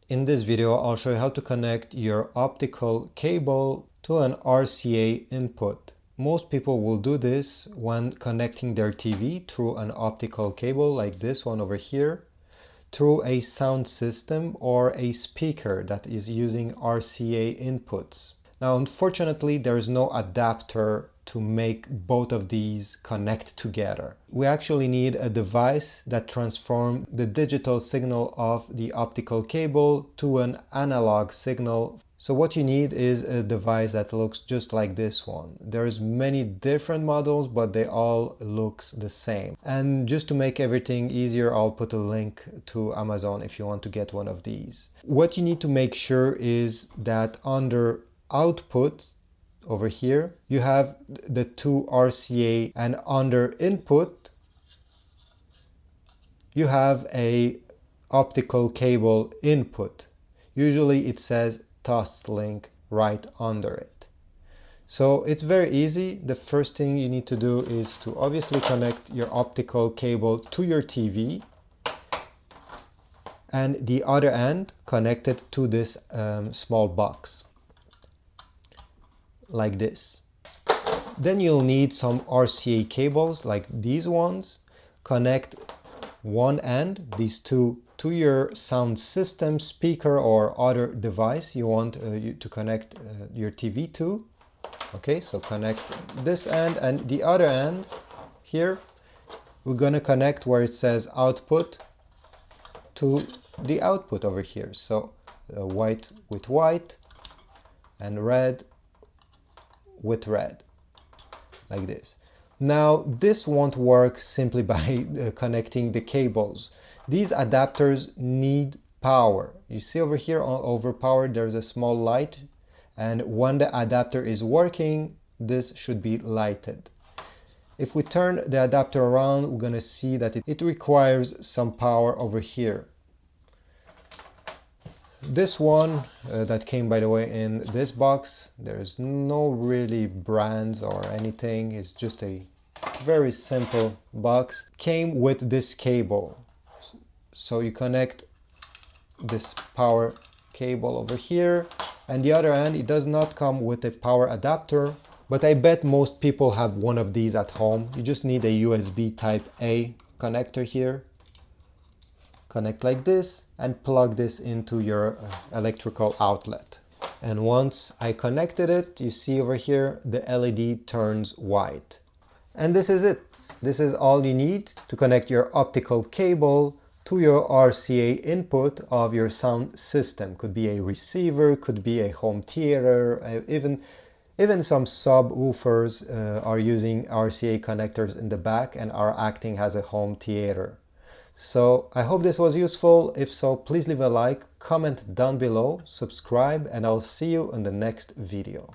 In this video, I'll show you how to connect your optical cable to an RCA input. Most people will do this when connecting their TV through an optical cable like this one over here, through a sound system or a speaker that is using RCA inputs. Now, unfortunately, there is no adapter to make both of these connect together. We actually need a device that transforms the digital signal of the optical cable to an analog signal. So what you need is a device that looks just like this one. There's many different models, but they all look the same. And just to make everything easier, I'll put a link to Amazon if you want to get one of these. What you need to make sure is that under output over here you have the two RCA, and under input you have a optical cable input. Usually it says Toslink right under it. So it's very easy. The first thing you need to do is to obviously connect your optical cable to your TV, and the other end connected to this small box like this. Then you'll need some RCA cables like these ones. Connect one end, these two, to your sound system, speaker, or other device you want to connect your TV to. Okay, so connect this end, and the other end here we're gonna connect where it says output to the output over here. So white with white and red with red, like this. Now this won't work simply by connecting the cables. These adapters need power. You see over here over power there's a small light, and when the adapter is working this should be lighted. If we turn the adapter around, we're gonna see that it requires some power over here. This one that came, by the way, in this box, there's no really brands or anything, it's just a very simple box, came with this cable. So you connect this power cable over here, and the other end, it does not come with a power adapter, but I bet most people have one of these at home. You just need a USB type A connector here. Connect like this and plug this into your electrical outlet. And once I connected it, you see over here the LED turns white. And this is it. This is all you need to connect your optical cable to your RCA input of your sound system. Could be a receiver, could be a home theater, even some subwoofers are using RCA connectors in the back and are acting as a home theater. So I hope this was useful. If so, please leave a like, comment down below, subscribe, and I'll see you in the next video.